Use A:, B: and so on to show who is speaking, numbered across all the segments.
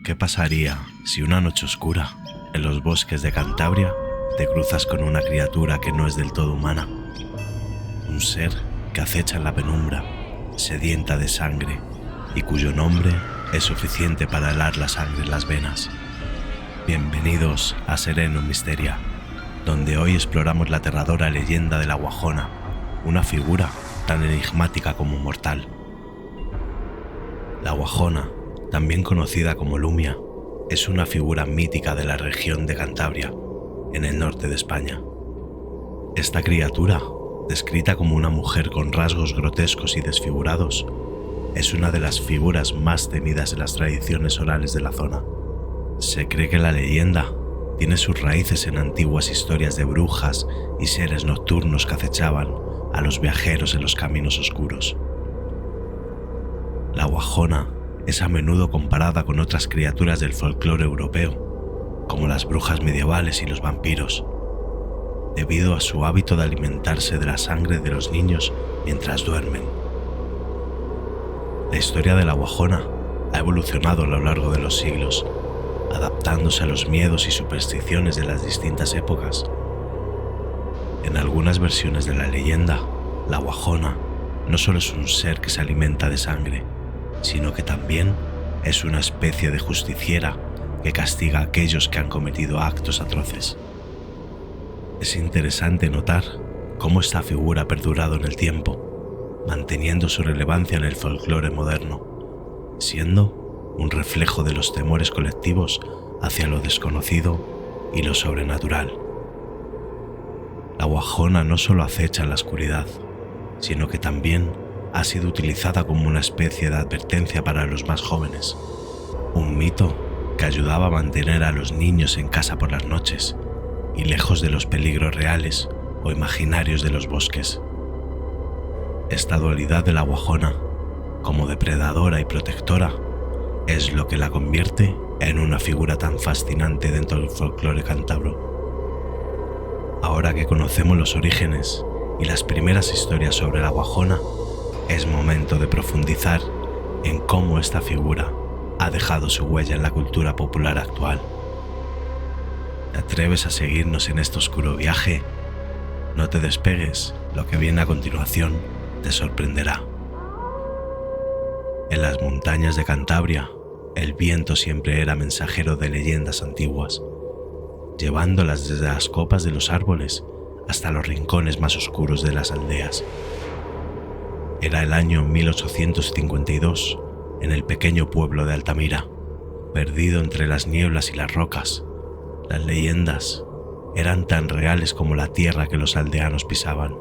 A: ¿Qué pasaría si una noche oscura, en los bosques de Cantabria, te cruzas con una criatura que no es del todo humana? Un ser que acecha en la penumbra, sedienta de sangre, y cuyo nombre es suficiente para helar la sangre en las venas. Bienvenidos a Sereno Misteria, donde hoy exploramos la aterradora leyenda de la Guajona, una figura tan enigmática como mortal. La Guajona, también conocida como Lumia, es una figura mítica de la región de Cantabria, en el norte de España. Esta criatura, descrita como una mujer con rasgos grotescos y desfigurados, es una de las figuras más temidas en las tradiciones orales de la zona. Se cree que la leyenda tiene sus raíces en antiguas historias de brujas y seres nocturnos que acechaban a los viajeros en los caminos oscuros. La Guajona es a menudo comparada con otras criaturas del folclore europeo, como las brujas medievales y los vampiros, debido a su hábito de alimentarse de la sangre de los niños mientras duermen. La historia de la Guajona ha evolucionado a lo largo de los siglos, adaptándose a los miedos y supersticiones de las distintas épocas. En algunas versiones de la leyenda, la Guajona no solo es un ser que se alimenta de sangre, sino que también es una especie de justiciera que castiga a aquellos que han cometido actos atroces. Es interesante notar cómo esta figura ha perdurado en el tiempo, manteniendo su relevancia en el folclore moderno, siendo un reflejo de los temores colectivos hacia lo desconocido y lo sobrenatural. La Guajona no solo acecha en la oscuridad, sino que también ha sido utilizada como una especie de advertencia para los más jóvenes, un mito que ayudaba a mantener a los niños en casa por las noches y lejos de los peligros reales o imaginarios de los bosques. Esta dualidad de la Guajona, como depredadora y protectora, es lo que la convierte en una figura tan fascinante dentro del folclore cántabro. Ahora que conocemos los orígenes y las primeras historias sobre la Guajona, es momento de profundizar en cómo esta figura ha dejado su huella en la cultura popular actual. ¿Te atreves a seguirnos en este oscuro viaje? No te despegues, lo que viene a continuación te sorprenderá. En las montañas de Cantabria, el viento siempre era mensajero de leyendas antiguas, llevándolas desde las copas de los árboles hasta los rincones más oscuros de las aldeas. Era el año 1852, en el pequeño pueblo de Altamira, perdido entre las nieblas y las rocas. Las leyendas eran tan reales como la tierra que los aldeanos pisaban.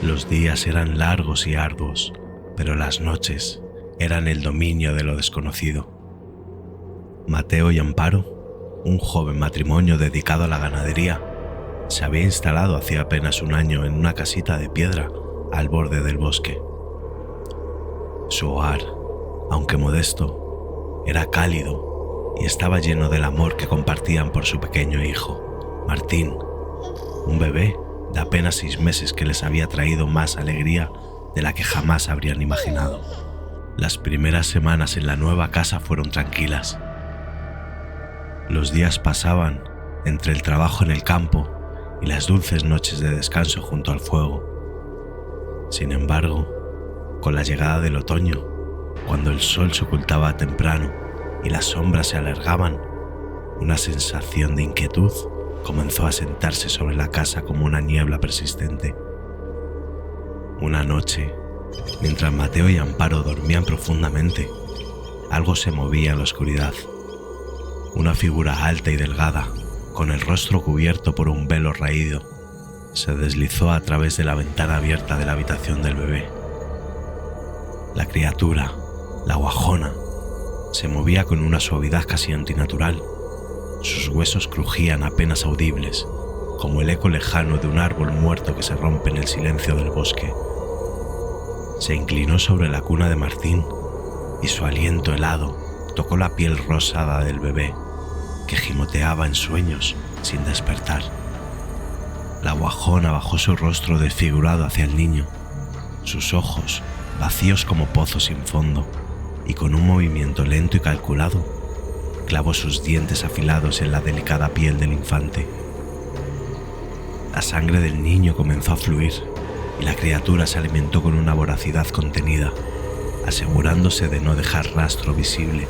A: Los días eran largos y arduos, pero las noches eran el dominio de lo desconocido. Mateo y Amparo, un joven matrimonio dedicado a la ganadería, se había instalado hacía apenas un año en una casita de piedra al borde del bosque. Su hogar, aunque modesto, era cálido y estaba lleno del amor que compartían por su pequeño hijo, Martín, un bebé de apenas 6 meses que les había traído más alegría de la que jamás habrían imaginado. Las primeras semanas en la nueva casa fueron tranquilas. Los días pasaban entre el trabajo en el campo y las dulces noches de descanso junto al fuego. Sin embargo, con la llegada del otoño, cuando el sol se ocultaba temprano y las sombras se alargaban, una sensación de inquietud comenzó a sentarse sobre la casa como una niebla persistente. Una noche, mientras Mateo y Amparo dormían profundamente, algo se movía en la oscuridad. Una figura alta y delgada, con el rostro cubierto por un velo raído, se deslizó a través de la ventana abierta de la habitación del bebé. La criatura, la Guajona, se movía con una suavidad casi antinatural. Sus huesos crujían apenas audibles, como el eco lejano de un árbol muerto que se rompe en el silencio del bosque. Se inclinó sobre la cuna de Martín y su aliento helado tocó la piel rosada del bebé, que gimoteaba en sueños sin despertar. La Guajona bajó su rostro desfigurado hacia el niño, sus ojos vacíos como pozos sin fondo, y con un movimiento lento y calculado, clavó sus dientes afilados en la delicada piel del infante. La sangre del niño comenzó a fluir y la criatura se alimentó con una voracidad contenida, asegurándose de no dejar rastro visible,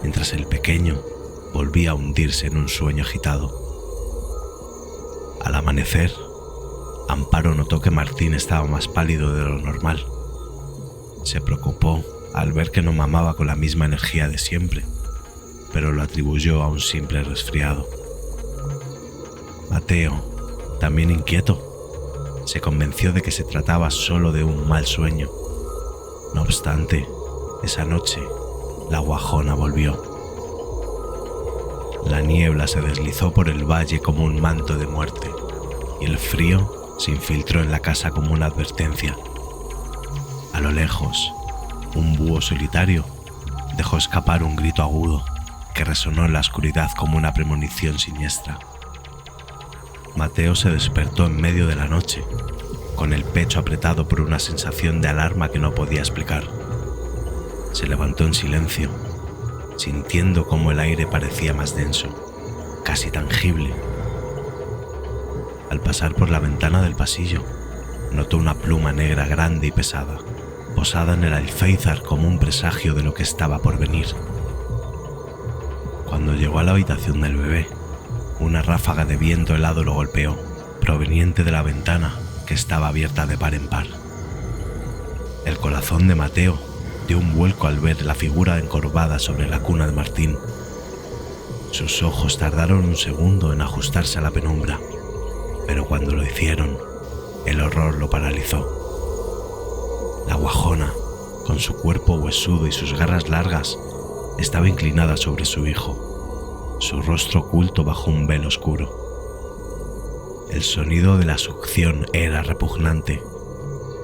A: mientras el pequeño volvía a hundirse en un sueño agitado. Al amanecer, Amparo notó que Martín estaba más pálido de lo normal. Se preocupó al ver que no mamaba con la misma energía de siempre, pero lo atribuyó a un simple resfriado. Mateo, también inquieto, se convenció de que se trataba solo de un mal sueño. No obstante, esa noche, la guajona volvió. La niebla se deslizó por el valle como un manto de muerte, y el frío se infiltró en la casa como una advertencia. A lo lejos, un búho solitario dejó escapar un grito agudo que resonó en la oscuridad como una premonición siniestra. Mateo se despertó en medio de la noche, con el pecho apretado por una sensación de alarma que no podía explicar. Se levantó en silencio, sintiendo cómo el aire parecía más denso, casi tangible. Al pasar por la ventana del pasillo, notó una pluma negra grande y pesada, posada en el alféizar como un presagio de lo que estaba por venir. Cuando llegó a la habitación del bebé, una ráfaga de viento helado lo golpeó, proveniente de la ventana que estaba abierta de par en par. El corazón de Mateo dio un vuelco al ver la figura encorvada sobre la cuna de Martín. Sus ojos tardaron un segundo en ajustarse a la penumbra, pero cuando lo hicieron, el horror lo paralizó. La guajona, con su cuerpo huesudo y sus garras largas, estaba inclinada sobre su hijo, su rostro oculto bajo un velo oscuro. El sonido de la succión era repugnante,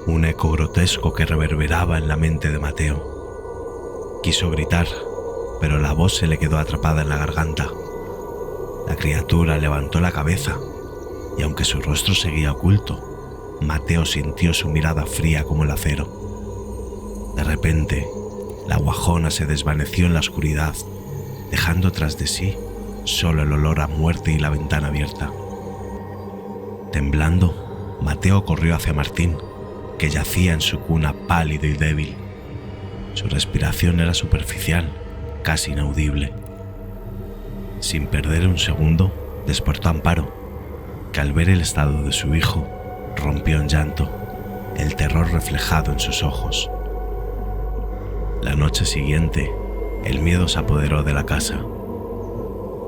A: un eco grotesco que reverberaba en la mente de Mateo. Quiso gritar, pero la voz se le quedó atrapada en la garganta. La criatura levantó la cabeza, y aunque su rostro seguía oculto, Mateo sintió su mirada fría como el acero. De repente, la guajona se desvaneció en la oscuridad, dejando tras de sí solo el olor a muerte y la ventana abierta. Temblando, Mateo corrió hacia Martín, que yacía en su cuna pálido y débil. Su respiración era superficial, casi inaudible. Sin perder un segundo, despertó a Amparo, que al ver el estado de su hijo, rompió en llanto, el terror reflejado en sus ojos. La noche siguiente, el miedo se apoderó de la casa.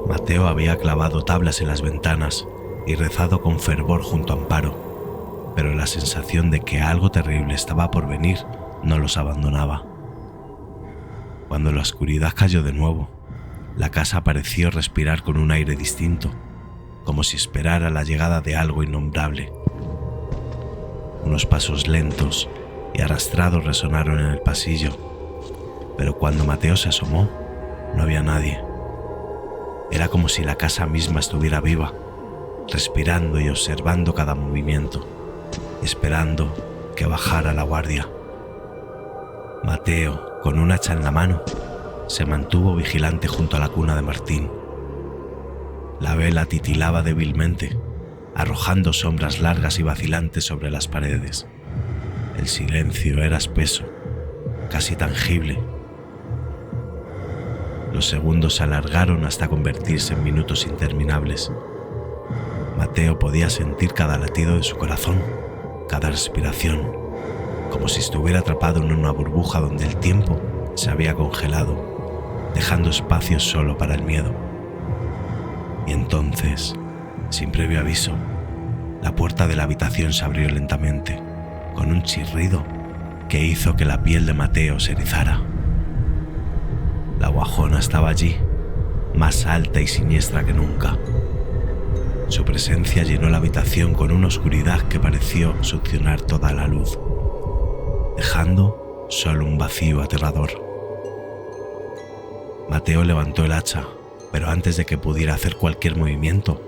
A: Mateo había clavado tablas en las ventanas y rezado con fervor junto a Amparo, pero la sensación de que algo terrible estaba por venir no los abandonaba. Cuando la oscuridad cayó de nuevo, la casa pareció respirar con un aire distinto, como si esperara la llegada de algo innombrable. Unos pasos lentos y arrastrados resonaron en el pasillo, pero cuando Mateo se asomó, no había nadie. Era como si la casa misma estuviera viva, respirando y observando cada movimiento, esperando que bajara la guardia. Mateo, con un hacha en la mano, se mantuvo vigilante junto a la cuna de Martín. La vela titilaba débilmente, arrojando sombras largas y vacilantes sobre las paredes. El silencio era espeso, casi tangible. Los segundos se alargaron hasta convertirse en minutos interminables. Mateo podía sentir cada latido de su corazón, cada respiración, como si estuviera atrapado en una burbuja donde el tiempo se había congelado, dejando espacio solo para el miedo. Y entonces, sin previo aviso, la puerta de la habitación se abrió lentamente, con un chirrido que hizo que la piel de Mateo se erizara. La guajona estaba allí, más alta y siniestra que nunca. Su presencia llenó la habitación con una oscuridad que pareció succionar toda la luz, dejando solo un vacío aterrador. Mateo levantó el hacha, pero antes de que pudiera hacer cualquier movimiento,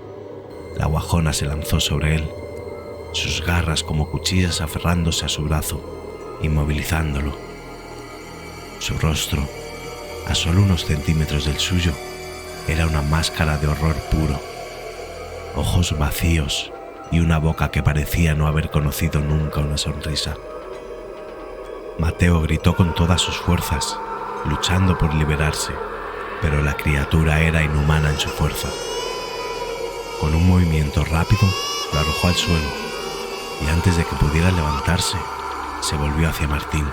A: la guajona se lanzó sobre él, sus garras como cuchillas aferrándose a su brazo, inmovilizándolo. Su rostro, a solo unos centímetros del suyo, era una máscara de horror puro. Ojos vacíos y una boca que parecía no haber conocido nunca una sonrisa. Mateo gritó con todas sus fuerzas, luchando por liberarse, pero la criatura era inhumana en su fuerza. Con un movimiento rápido, lo arrojó al suelo, y antes de que pudiera levantarse, se volvió hacia Martín.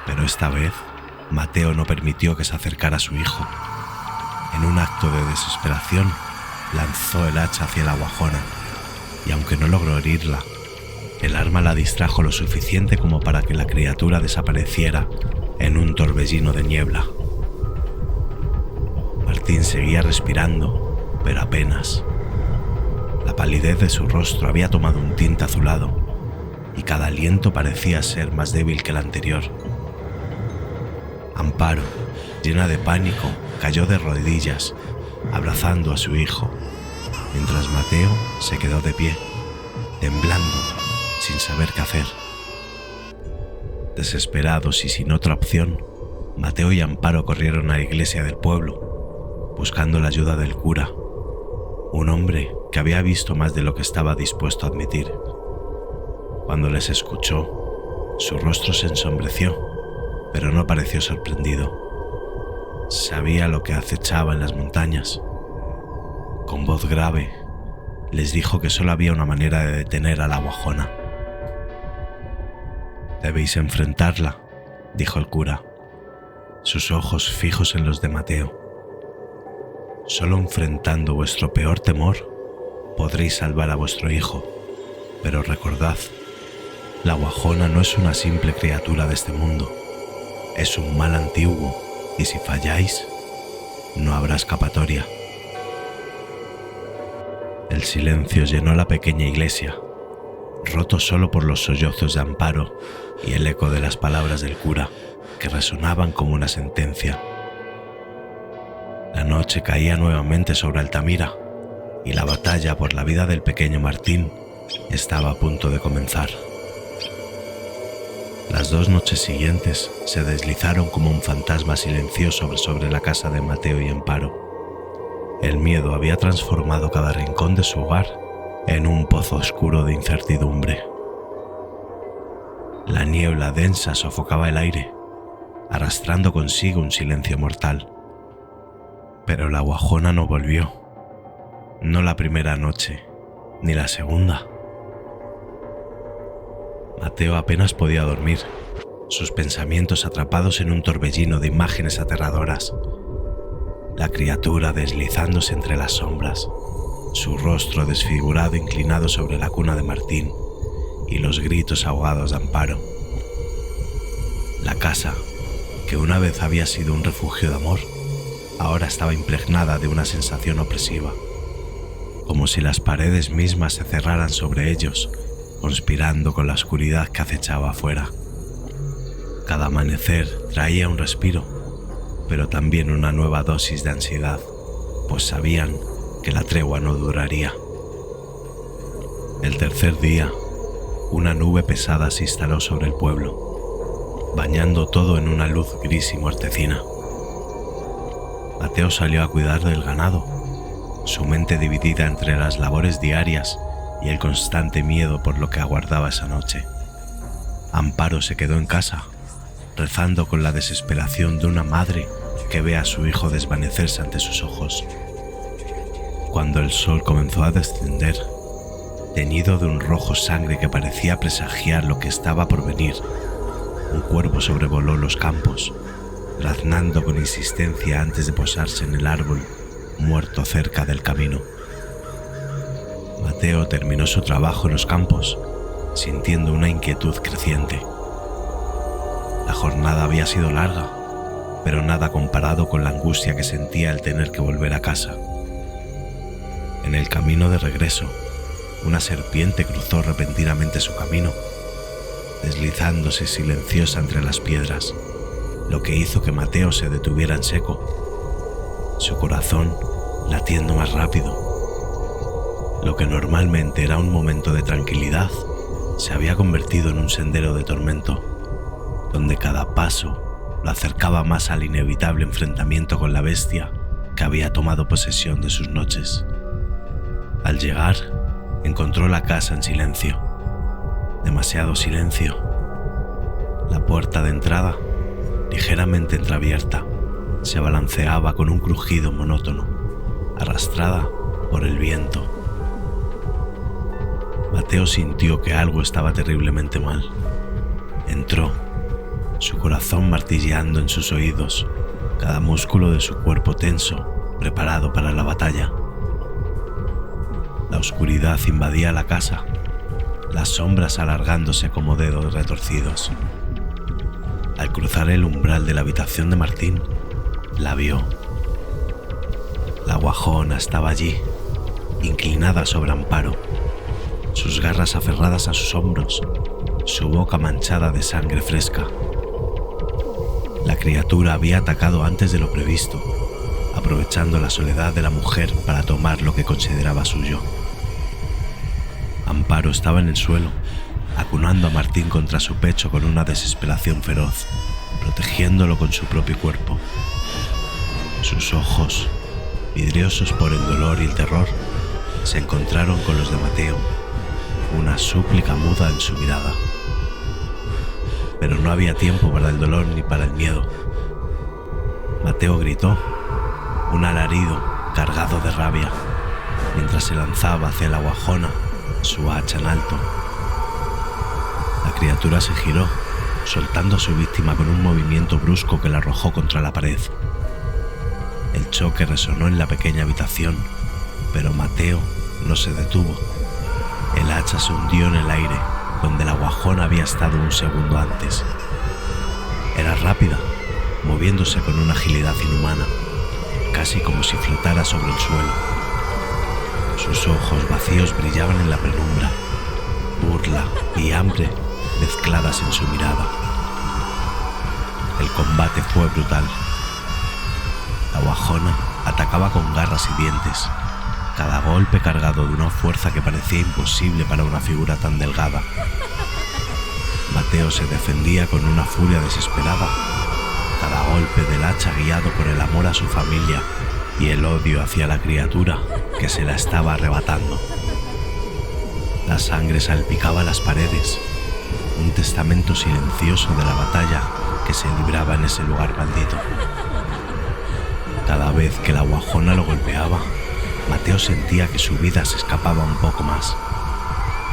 A: Pero esta vez, Mateo no permitió que se acercara a su hijo. En un acto de desesperación, lanzó el hacha hacia la guajona, y aunque no logró herirla, el arma la distrajo lo suficiente como para que la criatura desapareciera en un torbellino de niebla. Martín seguía respirando, pero apenas. La palidez de su rostro había tomado un tinte azulado, y cada aliento parecía ser más débil que el anterior. Amparo, llena de pánico, cayó de rodillas, abrazando a su hijo, mientras Mateo se quedó de pie, temblando, sin saber qué hacer. Desesperados y sin otra opción, Mateo y Amparo corrieron a la iglesia del pueblo, buscando la ayuda del cura, un hombre que había visto más de lo que estaba dispuesto a admitir. Cuando les escuchó, su rostro se ensombreció, pero no pareció sorprendido. Sabía lo que acechaba en las montañas. Con voz grave, les dijo que solo había una manera de detener a la guajona. «Debéis enfrentarla», dijo el cura, sus ojos fijos en los de Mateo. «Solo enfrentando vuestro peor temor podréis salvar a vuestro hijo, pero recordad, la guajona no es una simple criatura de este mundo, es un mal antiguo, y si falláis, no habrá escapatoria». El silencio llenó la pequeña iglesia, roto solo por los sollozos de Amparo y el eco de las palabras del cura, que resonaban como una sentencia. La noche caía nuevamente sobre Altamira, y la batalla por la vida del pequeño Martín estaba a punto de comenzar. Las 2 noches siguientes se deslizaron como un fantasma silencioso sobre la casa de Mateo y Amparo. El miedo había transformado cada rincón de su hogar en un pozo oscuro de incertidumbre. La niebla densa sofocaba el aire, arrastrando consigo un silencio mortal. Pero la guajona no volvió, no la primera noche, ni la segunda. Mateo apenas podía dormir, sus pensamientos atrapados en un torbellino de imágenes aterradoras. La criatura deslizándose entre las sombras, su rostro desfigurado inclinado sobre la cuna de Martín y los gritos ahogados de Amparo. La casa, que una vez había sido un refugio de amor, ahora estaba impregnada de una sensación opresiva, como si las paredes mismas se cerraran sobre ellos, conspirando con la oscuridad que acechaba afuera. Cada amanecer traía un respiro, pero también una nueva dosis de ansiedad, pues sabían que la tregua no duraría. El tercer día, una nube pesada se instaló sobre el pueblo, bañando todo en una luz gris y mortecina. Mateo salió a cuidar del ganado, su mente dividida entre las labores diarias y el constante miedo por lo que aguardaba esa noche. Amparo se quedó en casa, rezando con la desesperación de una madre que ve a su hijo desvanecerse ante sus ojos. Cuando el sol comenzó a descender, teñido de un rojo sangre que parecía presagiar lo que estaba por venir, un cuervo sobrevoló los campos, graznando con insistencia antes de posarse en el árbol muerto cerca del camino. Mateo terminó su trabajo en los campos, sintiendo una inquietud creciente. La jornada había sido larga, pero nada comparado con la angustia que sentía al tener que volver a casa. En el camino de regreso, una serpiente cruzó repentinamente su camino, deslizándose silenciosa entre las piedras, lo que hizo que Mateo se detuviera en seco, su corazón latiendo más rápido. Lo que normalmente era un momento de tranquilidad se había convertido en un sendero de tormento, donde cada paso lo acercaba más al inevitable enfrentamiento con la bestia que había tomado posesión de sus noches. Al llegar, encontró la casa en silencio. Demasiado silencio. La puerta de entrada, ligeramente entreabierta, se balanceaba con un crujido monótono, arrastrada por el viento. Mateo sintió que algo estaba terriblemente mal. Entró, su corazón martilleando en sus oídos, cada músculo de su cuerpo tenso, preparado para la batalla. La oscuridad invadía la casa, las sombras alargándose como dedos retorcidos. Al cruzar el umbral de la habitación de Martín, la vio. La guajona estaba allí, inclinada sobre Amparo, sus garras aferradas a sus hombros, su boca manchada de sangre fresca. La criatura había atacado antes de lo previsto, aprovechando la soledad de la mujer para tomar lo que consideraba suyo. Amparo estaba en el suelo, acunando a Martín contra su pecho con una desesperación feroz, protegiéndolo con su propio cuerpo. Sus ojos, vidriosos por el dolor y el terror, se encontraron con los de Mateo, una súplica muda en su mirada. Pero no había tiempo para el dolor ni para el miedo. Mateo gritó, un alarido cargado de rabia, mientras se lanzaba hacia la guajona, su hacha en alto. La criatura se giró, soltando a su víctima con un movimiento brusco que la arrojó contra la pared. El choque resonó en la pequeña habitación, pero Mateo no se detuvo. El hacha se hundió en el aire, donde la guajona había estado un segundo antes. Era rápida, moviéndose con una agilidad inhumana, casi como si flotara sobre el suelo. Sus ojos vacíos brillaban en la penumbra, burla y hambre mezcladas en su mirada. El combate fue brutal. La guajona atacaba con garras y dientes, cada golpe cargado de una fuerza que parecía imposible para una figura tan delgada. Mateo se defendía con una furia desesperada, cada golpe del hacha guiado por el amor a su familia y el odio hacia la criatura que se la estaba arrebatando. La sangre salpicaba las paredes, un testamento silencioso de la batalla que se libraba en ese lugar maldito. Cada vez que la guajona lo golpeaba, Mateo sentía que su vida se escapaba un poco más.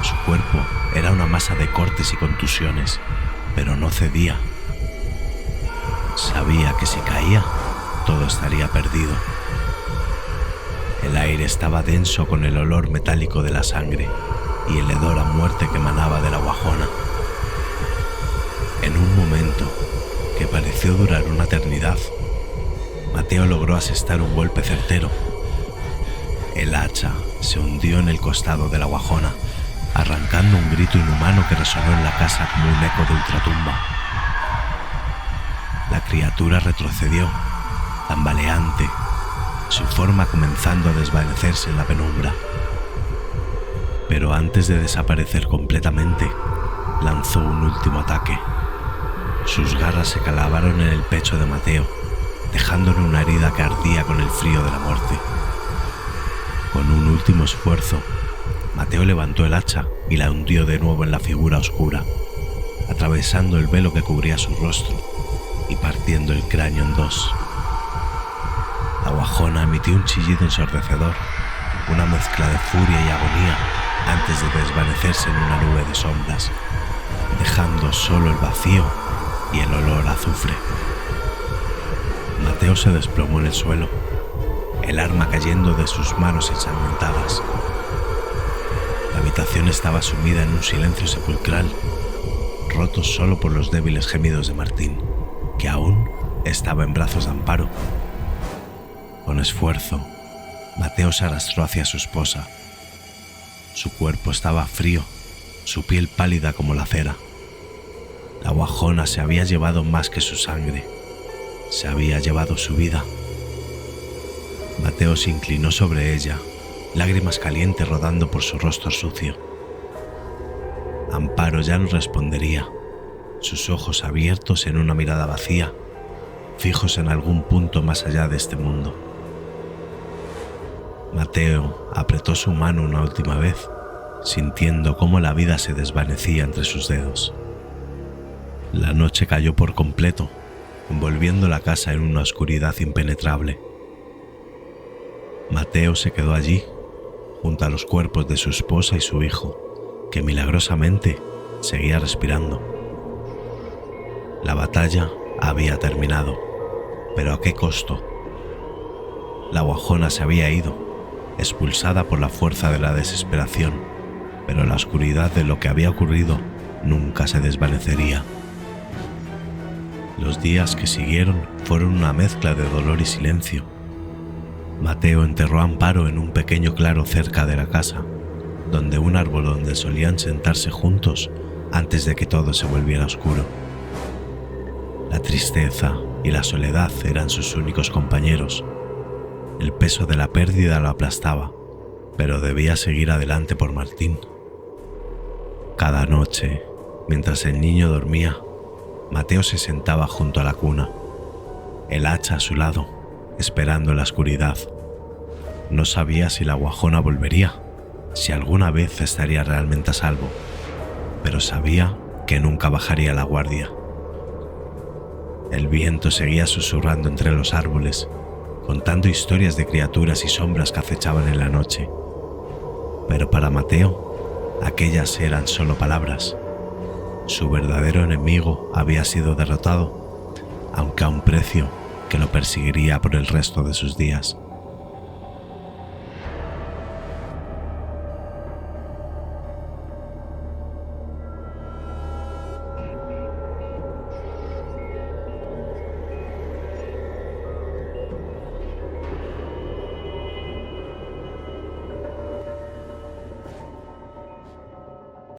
A: Su cuerpo era una masa de cortes y contusiones, pero no cedía. Sabía que si caía, todo estaría perdido. El aire estaba denso con el olor metálico de la sangre y el hedor a muerte que emanaba de la guajona. En un momento, que pareció durar una eternidad, Mateo logró asestar un golpe certero. El hacha se hundió en el costado de la guajona, arrancando un grito inhumano que resonó en la casa como un eco de ultratumba. La criatura retrocedió, tambaleante, su forma comenzando a desvanecerse en la penumbra. Pero antes de desaparecer completamente, lanzó un último ataque. Sus garras se clavaron en el pecho de Mateo, dejándole una herida que ardía con el frío de la muerte. Con un último esfuerzo, Mateo levantó el hacha y la hundió de nuevo en la figura oscura, atravesando el velo que cubría su rostro y partiendo el cráneo en dos. La guajona emitió un chillido ensordecedor, una mezcla de furia y agonía antes de desvanecerse en una nube de sombras, dejando solo el vacío y el olor a azufre. Mateo se desplomó en el suelo, el arma cayendo de sus manos ensangrentadas. La habitación estaba sumida en un silencio sepulcral, roto solo por los débiles gemidos de Martín, que aún estaba en brazos de Amparo. Con esfuerzo, Mateo se arrastró hacia su esposa. Su cuerpo estaba frío, su piel pálida como la cera. La guajona se había llevado más que su sangre, se había llevado su vida. Mateo se inclinó sobre ella, lágrimas calientes rodando por su rostro sucio. Amparo ya no respondería, sus ojos abiertos en una mirada vacía fijos en algún punto más allá de este mundo. Mateo apretó su mano una última vez, sintiendo cómo la vida se desvanecía entre sus dedos. La noche cayó por completo, envolviendo la casa en una oscuridad impenetrable. Mateo se quedó allí, junto a los cuerpos de su esposa y su hijo, que milagrosamente seguía respirando. La batalla había terminado, pero ¿a qué costo? La guajona se había ido, expulsada por la fuerza de la desesperación, pero la oscuridad de lo que había ocurrido nunca se desvanecería. Los días que siguieron fueron una mezcla de dolor y silencio. Mateo enterró a Amparo en un pequeño claro cerca de la casa, donde un árbol donde solían sentarse juntos antes de que todo se volviera oscuro. La tristeza y la soledad eran sus únicos compañeros. El peso de la pérdida lo aplastaba, pero debía seguir adelante por Martín. Cada noche, mientras el niño dormía, Mateo se sentaba junto a la cuna, el hacha a su lado, esperando en la oscuridad. No sabía si la guajona volvería, si alguna vez estaría realmente a salvo, pero sabía que nunca bajaría la guardia. El viento seguía susurrando entre los árboles, contando historias de criaturas y sombras que acechaban en la noche. Pero para Mateo, aquellas eran solo palabras. Su verdadero enemigo había sido derrotado, aunque a un precio que lo perseguiría por el resto de sus días.